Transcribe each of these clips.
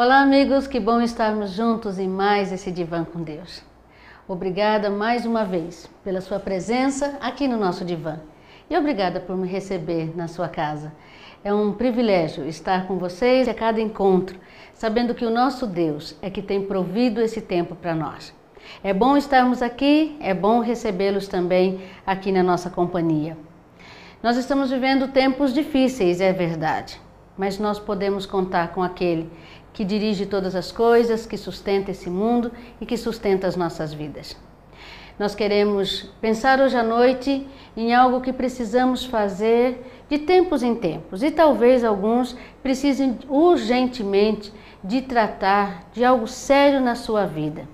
Olá amigos, que bom estarmos juntos em mais esse Divã com Deus. Obrigada mais uma vez pela sua presença aqui no nosso Divã e obrigada por me receber na sua casa. É um privilégio estar com vocês a cada encontro, sabendo que o nosso Deus é que tem provido esse tempo para nós. É bom estarmos aqui, é bom recebê-los também aqui na nossa companhia. Nós estamos vivendo tempos difíceis, é verdade, mas nós podemos contar com aquele que dirige todas as coisas, que sustenta esse mundo e que sustenta as nossas vidas. Nós queremos pensar hoje à noite em algo que precisamos fazer de tempos em tempos e talvez alguns precisem urgentemente de tratar de algo sério na sua vida.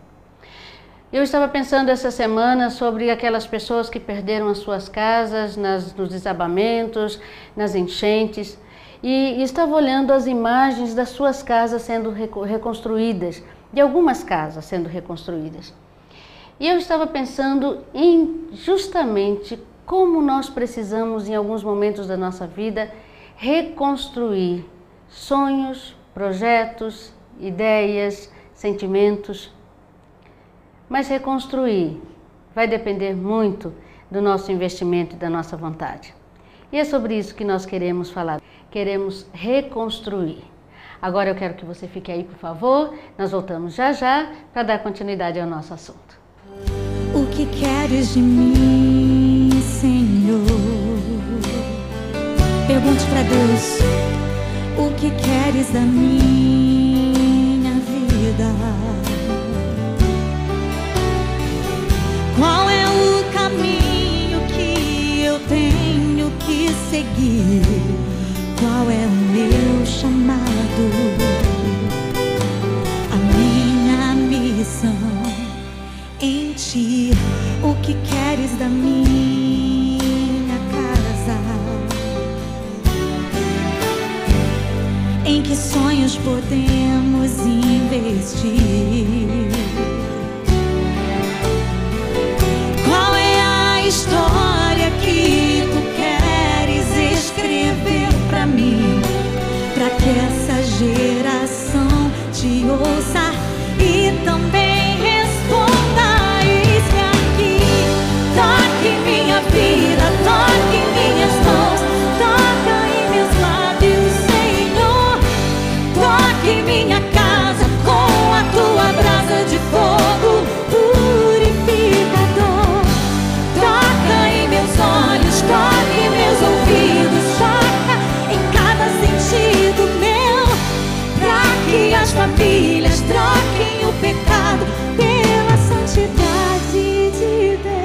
Eu estava pensando essa semana sobre aquelas pessoas que perderam as suas casas nos desabamentos, nas enchentes, e estava olhando as imagens das suas casas sendo reconstruídas, de algumas casas sendo reconstruídas. E eu estava pensando em justamente como nós precisamos, em alguns momentos da nossa vida, reconstruir sonhos, projetos, ideias, sentimentos. Mas reconstruir vai depender muito do nosso investimento e da nossa vontade. E é sobre isso que nós queremos falar. Queremos reconstruir. Agora eu quero que você fique aí, por favor. Nós voltamos já já para dar continuidade ao nosso assunto. O que queres de mim, Senhor? Pergunte para Deus. O que queres da minha vida? Qual é o caminho que eu tenho que seguir? Qual é o meu chamado? A minha missão em ti. O que queres da minha casa? Em que sonhos podemos investir? Qual é a história que tu queres escrever pra mim, pra que essa geração te ouça e também responda? Eis-me aqui, toque minha vida, toque minhas mãos, toca em meus lábios, Senhor, toque minha casa com a tua brasa de fogo purificador, toca em meus olhos, toque em meus ouvidos, toca em cada sentido meu, pra que as famílias troquem o pecado pela santidade de Deus.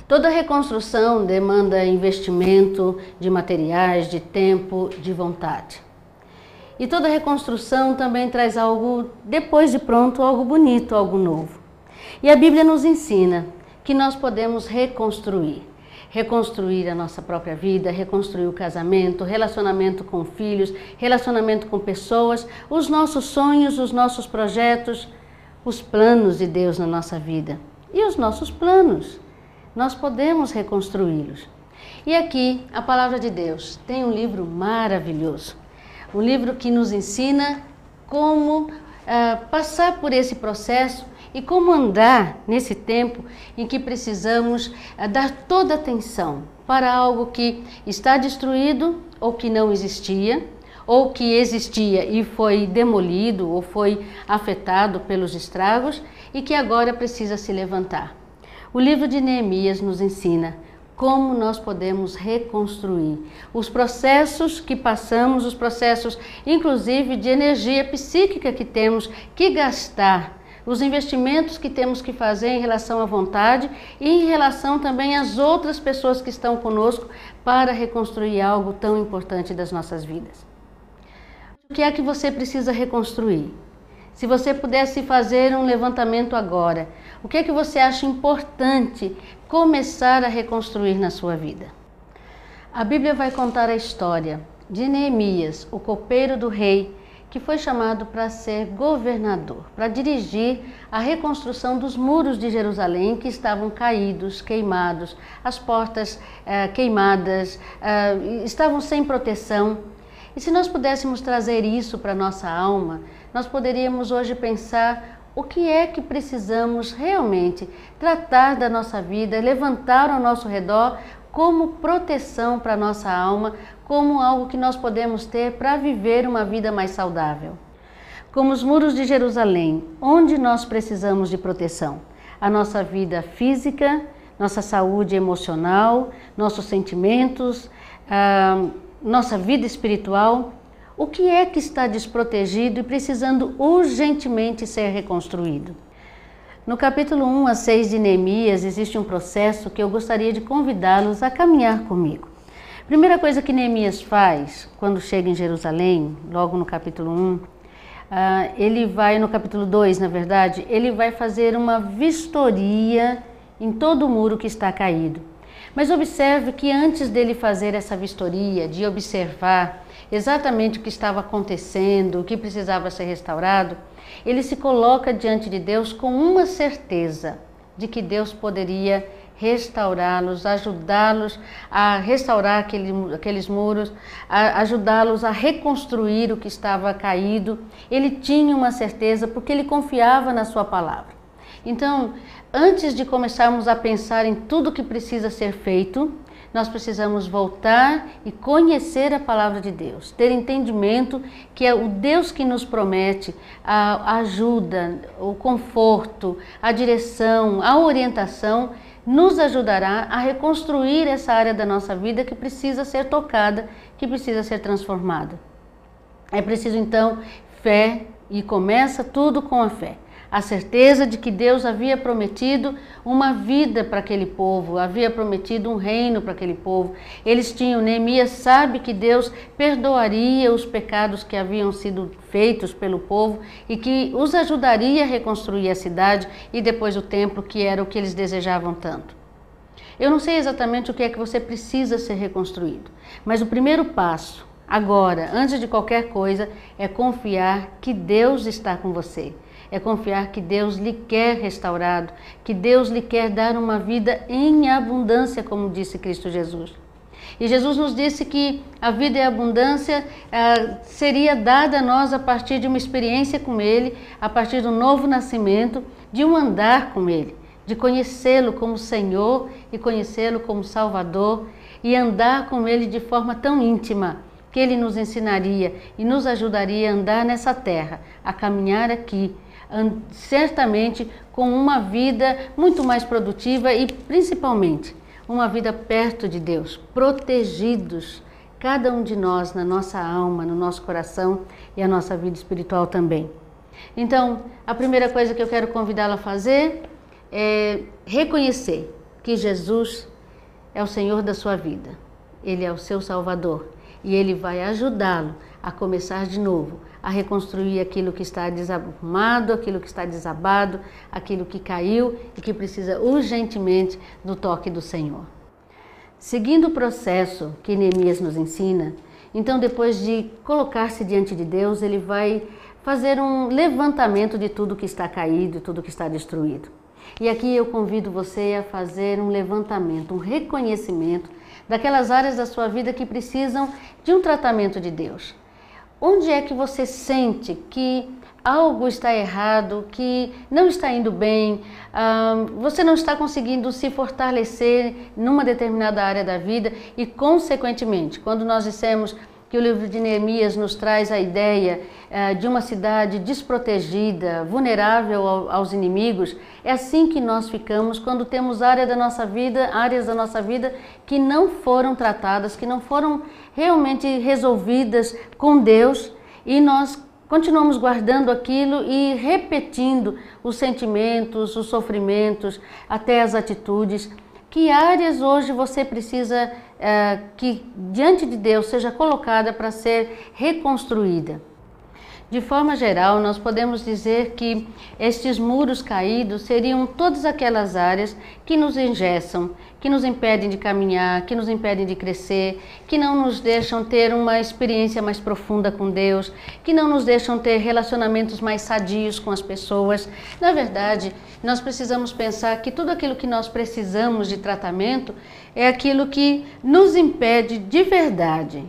Toda reconstrução demanda investimento de materiais, de tempo, de vontade. E toda reconstrução também traz algo, depois de pronto, algo bonito, algo novo. E a Bíblia nos ensina que nós podemos reconstruir. Reconstruir a nossa própria vida, reconstruir o casamento, relacionamento com filhos, relacionamento com pessoas, os nossos sonhos, os nossos projetos, os planos de Deus na nossa vida. E os nossos planos, nós podemos reconstruí-los. E aqui, a Palavra de Deus tem um livro maravilhoso. Um livro que nos ensina como passar por esse processo e como andar nesse tempo em que precisamos dar toda atenção para algo que está destruído ou que não existia, ou que existia e foi demolido ou foi afetado pelos estragos e que agora precisa se levantar. O livro de Neemias nos ensina como nós podemos reconstruir os processos que passamos, os processos inclusive de energia psíquica que temos que gastar, os investimentos que temos que fazer em relação à vontade e em relação também às outras pessoas que estão conosco para reconstruir algo tão importante das nossas vidas. O que é que você precisa reconstruir? Se você pudesse fazer um levantamento agora, o que é que você acha importante começar a reconstruir na sua vida? A Bíblia vai contar a história de Neemias, o copeiro do rei, que foi chamado para ser governador, para dirigir a reconstrução dos muros de Jerusalém que estavam caídos, queimados, as portas queimadas, estavam sem proteção. E se nós pudéssemos trazer isso para a nossa alma, nós poderíamos hoje pensar o que é que precisamos realmente tratar da nossa vida, levantar ao nosso redor como proteção para a nossa alma, como algo que nós podemos ter para viver uma vida mais saudável. Como os muros de Jerusalém, onde nós precisamos de proteção? A nossa vida física, nossa saúde emocional, nossos sentimentos, nossa vida espiritual. O que é que está desprotegido e precisando urgentemente ser reconstruído? No capítulo 1 a 6 de Neemias existe um processo que eu gostaria de convidá-los a caminhar comigo. Primeira coisa que Neemias faz quando chega em Jerusalém, logo no capítulo 1, no capítulo 2, na verdade, ele vai fazer uma vistoria em todo o muro que está caído. Mas observe que antes dele fazer essa vistoria, de observar exatamente o que estava acontecendo, o que precisava ser restaurado, ele se coloca diante de Deus com uma certeza de que Deus poderia restaurá-los, ajudá-los a restaurar aqueles muros, ajudá-los a reconstruir o que estava caído. Ele tinha uma certeza porque ele confiava na sua palavra. Então, antes de começarmos a pensar em tudo que precisa ser feito, nós precisamos voltar e conhecer a palavra de Deus, ter entendimento que é o Deus que nos promete a ajuda, o conforto, a direção, a orientação, nos ajudará a reconstruir essa área da nossa vida que precisa ser tocada, que precisa ser transformada. É preciso então fé e começa tudo com a fé. A certeza de que Deus havia prometido uma vida para aquele povo, havia prometido um reino para aquele povo. Neemias sabe que Deus perdoaria os pecados que haviam sido feitos pelo povo e que os ajudaria a reconstruir a cidade e depois o templo, que era o que eles desejavam tanto. Eu não sei exatamente o que é que você precisa ser reconstruído, mas o primeiro passo, agora, antes de qualquer coisa, é confiar que Deus está com você. É confiar que Deus lhe quer restaurado, que Deus lhe quer dar uma vida em abundância, como disse Cristo Jesus. E Jesus nos disse que a vida em abundância seria dada a nós a partir de uma experiência com Ele, a partir do novo nascimento, de um andar com Ele, de conhecê-lo como Senhor e conhecê-lo como Salvador e andar com Ele de forma tão íntima que Ele nos ensinaria e nos ajudaria a andar nessa terra, a caminhar aqui, certamente com uma vida muito mais produtiva e principalmente uma vida perto de Deus, protegidos, cada um de nós na nossa alma, no nosso coração e a nossa vida espiritual também. Então, a primeira coisa que eu quero convidá-la a fazer é reconhecer que Jesus é o Senhor da sua vida. Ele é o seu Salvador e Ele vai ajudá-lo a começar de novo, a reconstruir aquilo que está desarrumado, aquilo que está desabado, aquilo que caiu e que precisa urgentemente do toque do Senhor. Seguindo o processo que Neemias nos ensina, então depois de colocar-se diante de Deus, ele vai fazer um levantamento de tudo que está caído, tudo que está destruído. E aqui eu convido você a fazer um levantamento, um reconhecimento daquelas áreas da sua vida que precisam de um tratamento de Deus. Onde é que você sente que algo está errado, que não está indo bem, você não está conseguindo se fortalecer numa determinada área da vida e, consequentemente, quando nós dissemos que o livro de Neemias nos traz a ideia de uma cidade desprotegida, vulnerável aos inimigos, é assim que nós ficamos quando temos áreas da nossa vida que não foram tratadas, que não foram realmente resolvidas com Deus e nós continuamos guardando aquilo e repetindo os sentimentos, os sofrimentos, até as atitudes. Que áreas hoje você precisa que diante de Deus seja colocada para ser reconstruída? De forma geral, nós podemos dizer que estes muros caídos seriam todas aquelas áreas que nos engessam, que nos impedem de caminhar, que nos impedem de crescer, que não nos deixam ter uma experiência mais profunda com Deus, que não nos deixam ter relacionamentos mais sadios com as pessoas. Na verdade, nós precisamos pensar que tudo aquilo que nós precisamos de tratamento é aquilo que nos impede de verdade,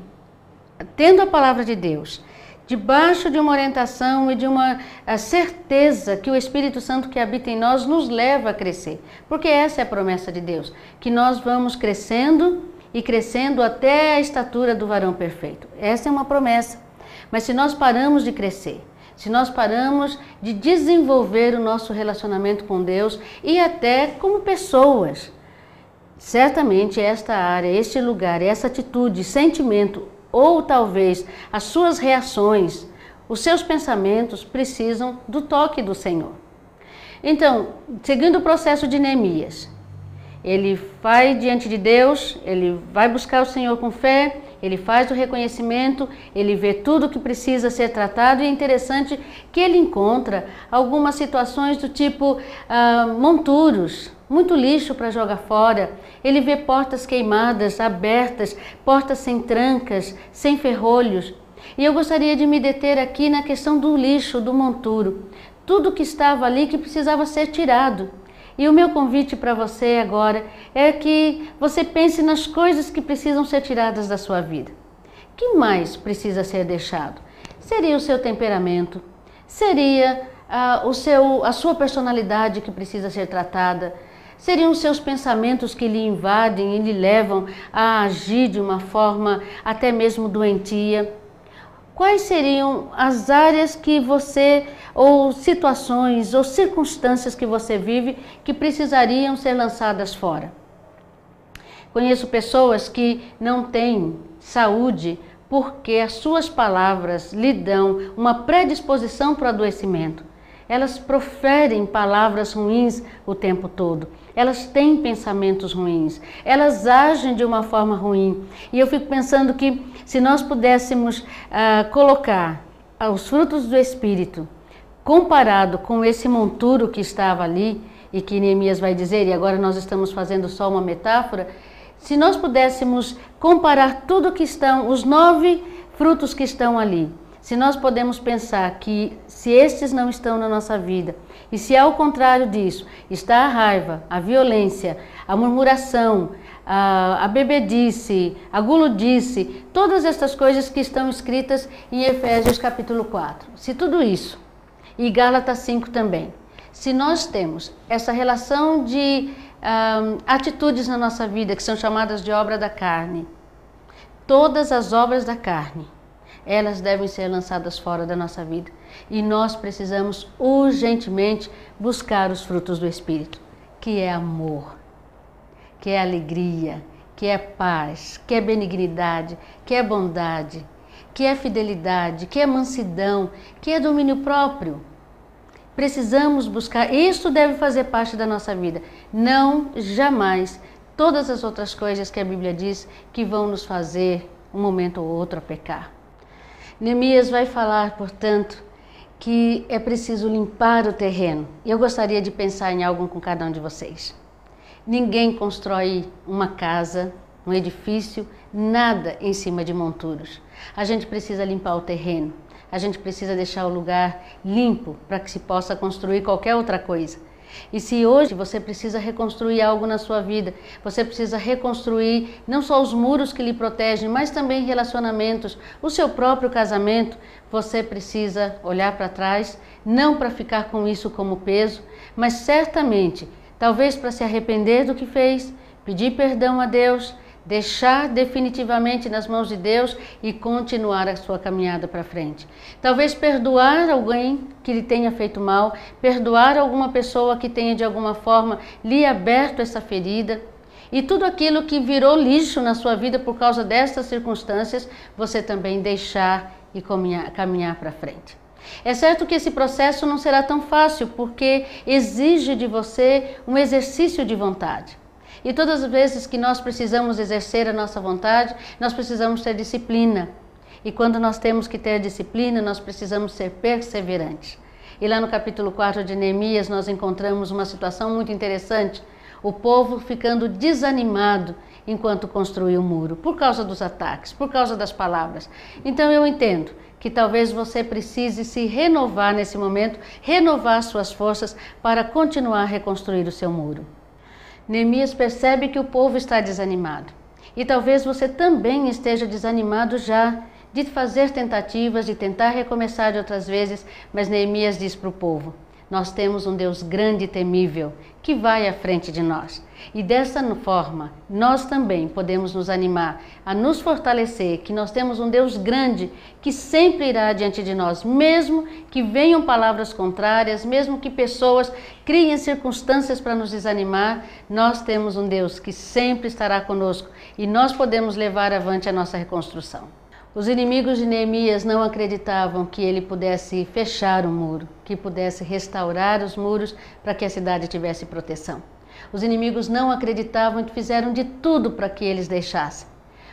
tendo a palavra de Deus, debaixo de uma orientação e de uma certeza que o Espírito Santo que habita em nós nos leva a crescer. Porque essa é a promessa de Deus, que nós vamos crescendo e crescendo até a estatura do varão perfeito. Essa é uma promessa. Mas se nós paramos de crescer, se nós paramos de desenvolver o nosso relacionamento com Deus e até como pessoas, certamente esta área, este lugar, essa atitude, sentimento, ou talvez as suas reações, os seus pensamentos precisam do toque do Senhor. Então, seguindo o processo de Neemias, ele vai diante de Deus, ele vai buscar o Senhor com fé, ele faz o reconhecimento, ele vê tudo que precisa ser tratado e é interessante que ele encontra algumas situações do tipo monturos, muito lixo para jogar fora. Ele vê portas queimadas, abertas, portas sem trancas, sem ferrolhos. E eu gostaria de me deter aqui na questão do lixo, do monturo. Tudo que estava ali que precisava ser tirado. E o meu convite para você agora é que você pense nas coisas que precisam ser tiradas da sua vida. O que mais precisa ser deixado? Seria o seu temperamento? Seria a sua personalidade que precisa ser tratada? Seriam os seus pensamentos que lhe invadem e lhe levam a agir de uma forma até mesmo doentia? Quais seriam as áreas que você, ou situações, ou circunstâncias que você vive que precisariam ser lançadas fora? Conheço pessoas que não têm saúde porque as suas palavras lhe dão uma predisposição para o adoecimento. Elas proferem palavras ruins o tempo todo. Elas têm pensamentos ruins. Elas agem de uma forma ruim. E eu fico pensando que se nós pudéssemos colocar os frutos do Espírito comparado com esse monturo que estava ali e que Neemias vai dizer, e agora nós estamos fazendo só uma metáfora, se nós pudéssemos comparar tudo que estão, os 9 frutos que estão ali, se nós podemos pensar que se estes não estão na nossa vida, e se ao contrário disso está a raiva, a violência, a murmuração, a bebedice, a guludice, todas estas coisas que estão escritas em Efésios capítulo 4. Se tudo isso, e Gálatas 5 também, se nós temos essa relação de atitudes na nossa vida que são chamadas de obra da carne, todas as obras da carne, elas devem ser lançadas fora da nossa vida. E nós precisamos urgentemente buscar os frutos do Espírito, que é amor, que é alegria, que é paz, que é benignidade, que é bondade, que é fidelidade, que é mansidão, que é domínio próprio. Precisamos buscar, isso deve fazer parte da nossa vida. Não jamais todas as outras coisas que a Bíblia diz que vão nos fazer um momento ou outro a pecar. Neemias vai falar, portanto, que é preciso limpar o terreno. E eu gostaria de pensar em algo com cada um de vocês. Ninguém constrói uma casa, um edifício, nada em cima de monturos. A gente precisa limpar o terreno. A gente precisa deixar o lugar limpo para que se possa construir qualquer outra coisa. E se hoje você precisa reconstruir algo na sua vida, você precisa reconstruir não só os muros que lhe protegem, mas também relacionamentos, o seu próprio casamento, você precisa olhar para trás, não para ficar com isso como peso, mas certamente, talvez para se arrepender do que fez, pedir perdão a Deus, deixar definitivamente nas mãos de Deus e continuar a sua caminhada para frente. Talvez perdoar alguém que lhe tenha feito mal, perdoar alguma pessoa que tenha de alguma forma lhe aberto essa ferida. E tudo aquilo que virou lixo na sua vida por causa dessas circunstâncias, você também deixar e caminhar para frente. É certo que esse processo não será tão fácil, porque exige de você um exercício de vontade. E todas as vezes que nós precisamos exercer a nossa vontade, nós precisamos ter disciplina. E quando nós temos que ter disciplina, nós precisamos ser perseverantes. E lá no capítulo 4 de Neemias, nós encontramos uma situação muito interessante. O povo ficando desanimado enquanto construía o muro, por causa dos ataques, por causa das palavras. Então eu entendo que talvez você precise se renovar nesse momento, renovar suas forças para continuar a reconstruir o seu muro. Neemias percebe que o povo está desanimado. E talvez você também esteja desanimado já de fazer tentativas, de tentar recomeçar de outras vezes, mas Neemias diz para o povo: nós temos um Deus grande e temível que vai à frente de nós. E dessa forma, nós também podemos nos animar a nos fortalecer, que nós temos um Deus grande que sempre irá diante de nós, mesmo que venham palavras contrárias, mesmo que pessoas criem circunstâncias para nos desanimar, nós temos um Deus que sempre estará conosco e nós podemos levar avante a nossa reconstrução. Os inimigos de Neemias não acreditavam que ele pudesse fechar o muro, que pudesse restaurar os muros para que a cidade tivesse proteção. Os inimigos não acreditavam e fizeram de tudo para que eles deixassem.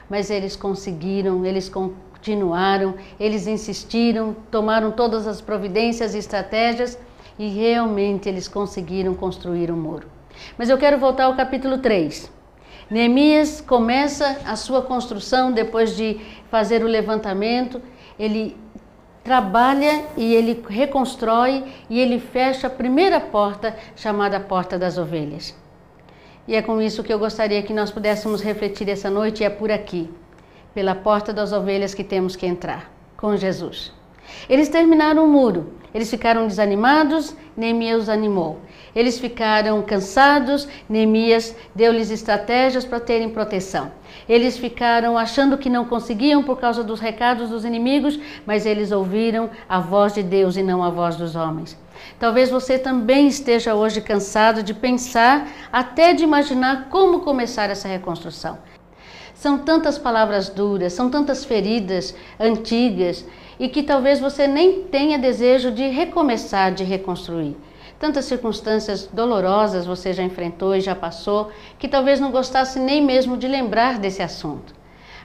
Mas eles conseguiram, eles continuaram, eles insistiram, tomaram todas as providências e estratégias e realmente eles conseguiram construir um muro. Mas eu quero voltar ao capítulo 3. Neemias começa a sua construção depois de fazer o levantamento, ele trabalha e ele reconstrói e ele fecha a primeira porta, chamada Porta das Ovelhas. E é com isso que eu gostaria que nós pudéssemos refletir essa noite, e é por aqui, pela Porta das Ovelhas que temos que entrar, com Jesus. Eles terminaram o muro, eles ficaram desanimados, Neemias os animou. Eles ficaram cansados, Neemias deu-lhes estratégias para terem proteção. Eles ficaram achando que não conseguiam por causa dos recados dos inimigos, mas eles ouviram a voz de Deus e não a voz dos homens. Talvez você também esteja hoje cansado de pensar, até de imaginar como começar essa reconstrução. São tantas palavras duras, são tantas feridas antigas e que talvez você nem tenha desejo de recomeçar, de reconstruir. Tantas circunstâncias dolorosas você já enfrentou e já passou, que talvez não gostasse nem mesmo de lembrar desse assunto.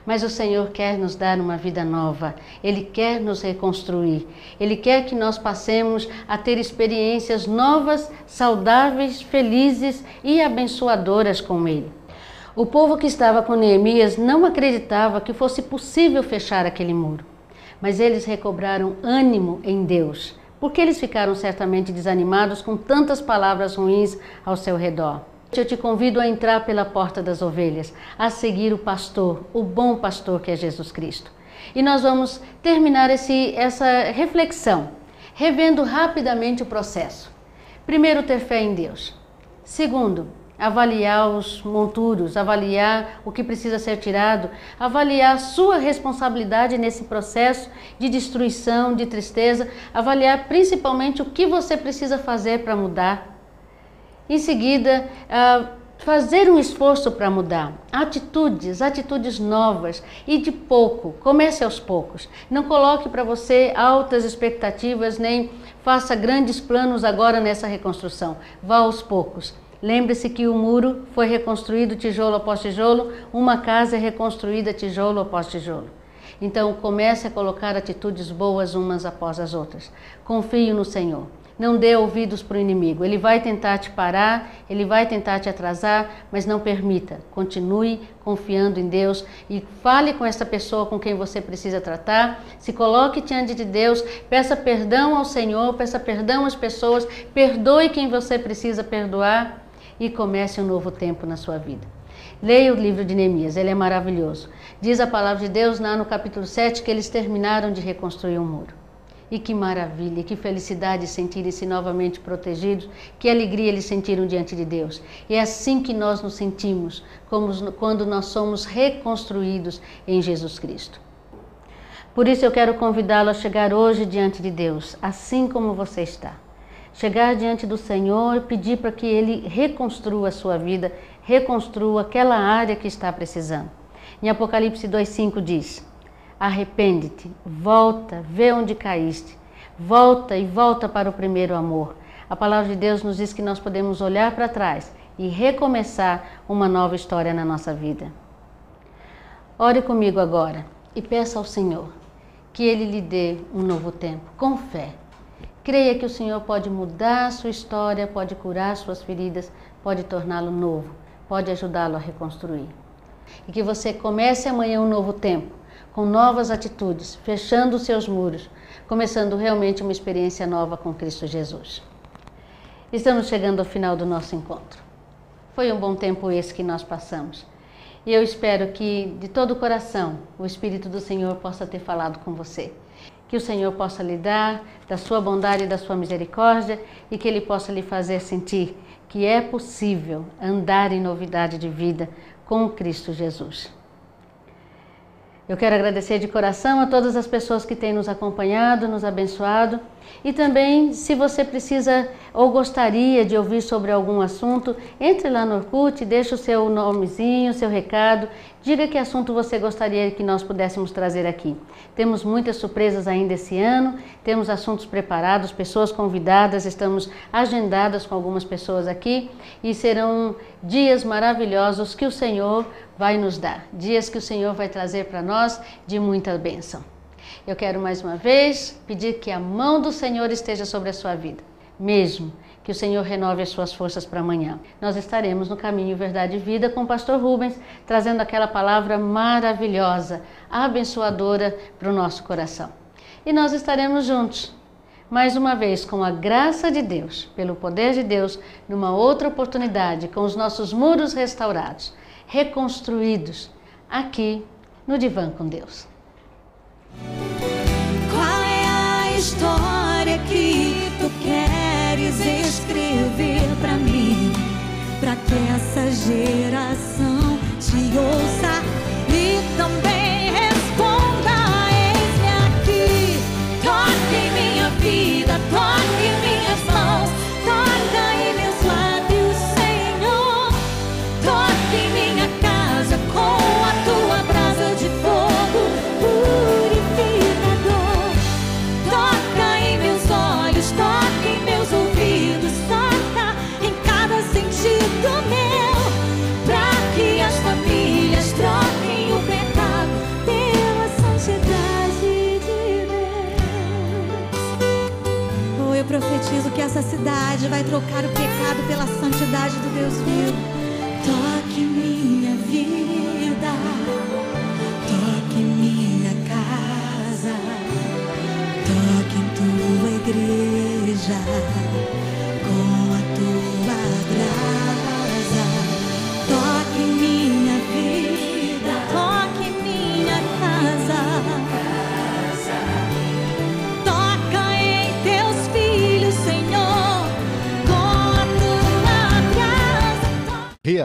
Mas o Senhor quer nos dar uma vida nova, Ele quer nos reconstruir, Ele quer que nós passemos a ter experiências novas, saudáveis, felizes e abençoadoras com Ele. O povo que estava com Neemias não acreditava que fosse possível fechar aquele muro, mas eles recobraram ânimo em Deus, porque eles ficaram certamente desanimados com tantas palavras ruins ao seu redor. Eu te convido a entrar pela Porta das Ovelhas, a seguir o pastor, o bom pastor que é Jesus Cristo. E nós vamos terminar essa reflexão, revendo rapidamente o processo. Primeiro, ter fé em Deus. Segundo, avaliar os monturos, avaliar o que precisa ser tirado, avaliar a sua responsabilidade nesse processo de destruição, de tristeza, avaliar principalmente o que você precisa fazer para mudar. Em seguida, fazer um esforço para mudar. Atitudes novas e de pouco. Comece aos poucos. Não coloque para você altas expectativas, nem faça grandes planos agora nessa reconstrução. Vá aos poucos. Lembre-se que o muro foi reconstruído tijolo após tijolo, uma casa é reconstruída tijolo após tijolo. Então comece a colocar atitudes boas umas após as outras. Confie no Senhor. Não dê ouvidos para o inimigo. Ele vai tentar te parar, ele vai tentar te atrasar, mas não permita. Continue confiando em Deus e fale com essa pessoa com quem você precisa tratar. Se coloque diante de Deus, peça perdão ao Senhor, peça perdão às pessoas, perdoe quem você precisa perdoar e comece um novo tempo na sua vida. Leia o livro de Neemias, ele é maravilhoso. Diz a palavra de Deus lá no capítulo 7 que eles terminaram de reconstruir o muro. E que maravilha, que felicidade sentirem-se novamente protegidos, que alegria eles sentiram diante de Deus. E é assim que nós nos sentimos, quando nós somos reconstruídos em Jesus Cristo. Por isso eu quero convidá-lo a chegar hoje diante de Deus, assim como você está. Chegar diante do Senhor e pedir para que Ele reconstrua a sua vida, reconstrua aquela área que está precisando. Em Apocalipse 2,5 diz: arrepende-te, volta, vê onde caíste, volta e volta para o primeiro amor. A palavra de Deus nos diz que nós podemos olhar para trás e recomeçar uma nova história na nossa vida. Ore comigo agora e peça ao Senhor que Ele lhe dê um novo tempo, com fé. Creia que o Senhor pode mudar a sua história, pode curar suas feridas, pode torná-lo novo, pode ajudá-lo a reconstruir. E que você comece amanhã um novo tempo, com novas atitudes, fechando os seus muros, começando realmente uma experiência nova com Cristo Jesus. Estamos chegando ao final do nosso encontro. Foi um bom tempo esse que nós passamos. E eu espero que, de todo o coração, o Espírito do Senhor possa ter falado com você. Que o Senhor possa lhe dar da sua bondade e da sua misericórdia e que Ele possa lhe fazer sentir que é possível andar em novidade de vida com Cristo Jesus. Eu quero agradecer de coração a todas as pessoas que têm nos acompanhado, nos abençoado. E também, se você precisa ou gostaria de ouvir sobre algum assunto, entre lá no Orkut, deixe o seu nomezinho, o seu recado, diga que assunto você gostaria que nós pudéssemos trazer aqui. Temos muitas surpresas ainda esse ano, temos assuntos preparados, pessoas convidadas, estamos agendadas com algumas pessoas aqui e serão dias maravilhosos que o Senhor vai nos dar, dias que o Senhor vai trazer para nós de muita bênção. Eu quero mais uma vez pedir que a mão do Senhor esteja sobre a sua vida, mesmo que o Senhor renove as suas forças para amanhã. Nós estaremos no Caminho, Verdade e Vida com o pastor Rubens, trazendo aquela palavra maravilhosa, abençoadora para o nosso coração. E nós estaremos juntos, mais uma vez, com a graça de Deus, pelo poder de Deus, numa outra oportunidade, com os nossos muros restaurados, reconstruídos, aqui no Divã com Deus. Qual é a história que tu queres escrever pra mim? Pra que essa geração te ouça e também responda: eis-me aqui, toque em minha vida, toque em minhas mãos, toca em meus lábios, Senhor, toque em minha casa com a tua brasa de fogo purificador, toca em meus olhos, toca em meus ouvidos, toca em cada sentido meu, pra que as famílias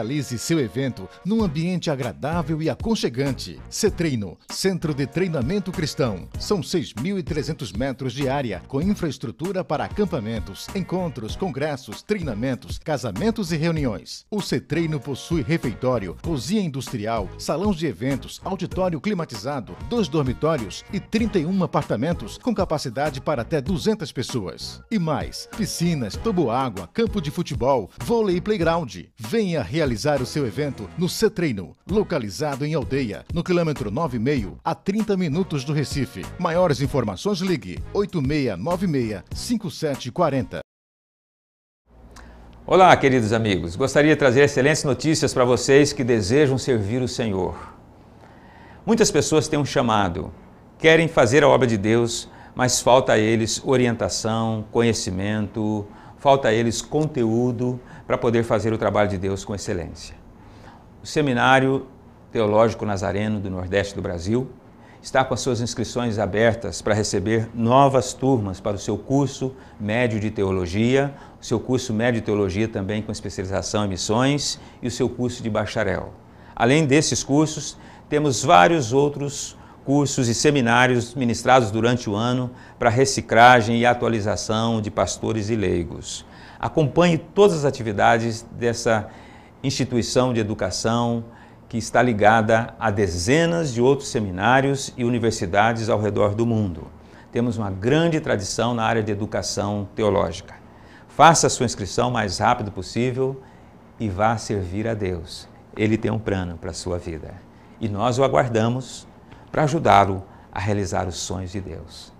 Realize seu evento num ambiente agradável e aconchegante. CETreino, Centro de Treinamento Cristão. São 6.300 metros de área, com infraestrutura para acampamentos, encontros, congressos, treinamentos, casamentos e reuniões. O CETreino possui refeitório, cozinha industrial, salão de eventos, auditório climatizado, 2 dormitórios e 31 apartamentos com capacidade para até 200 pessoas. E mais, piscinas, toboágua, campo de futebol, vôlei e playground. Venha realizar o seu evento no CETreino, localizado em Aldeia, no quilômetro 9,5, a 30 minutos do Recife. Maiores informações, ligue 8696-5740. Olá, queridos amigos. Gostaria de trazer excelentes notícias para vocês que desejam servir o Senhor. Muitas pessoas têm um chamado, querem fazer a obra de Deus, mas falta a eles orientação, conhecimento, falta a eles conteúdo para poder fazer o trabalho de Deus com excelência. O Seminário Teológico Nazareno do Nordeste do Brasil está com as suas inscrições abertas para receber novas turmas para o seu curso médio de teologia, o seu curso médio de teologia também com especialização em missões e o seu curso de bacharel. Além desses cursos, temos vários outros cursos e seminários ministrados durante o ano para reciclagem e atualização de pastores e leigos. Acompanhe todas as atividades dessa instituição de educação que está ligada a dezenas de outros seminários e universidades ao redor do mundo. Temos uma grande tradição na área de educação teológica. Faça a sua inscrição o mais rápido possível e vá servir a Deus. Ele tem um plano para a sua vida. E nós o aguardamos para ajudá-lo a realizar os sonhos de Deus.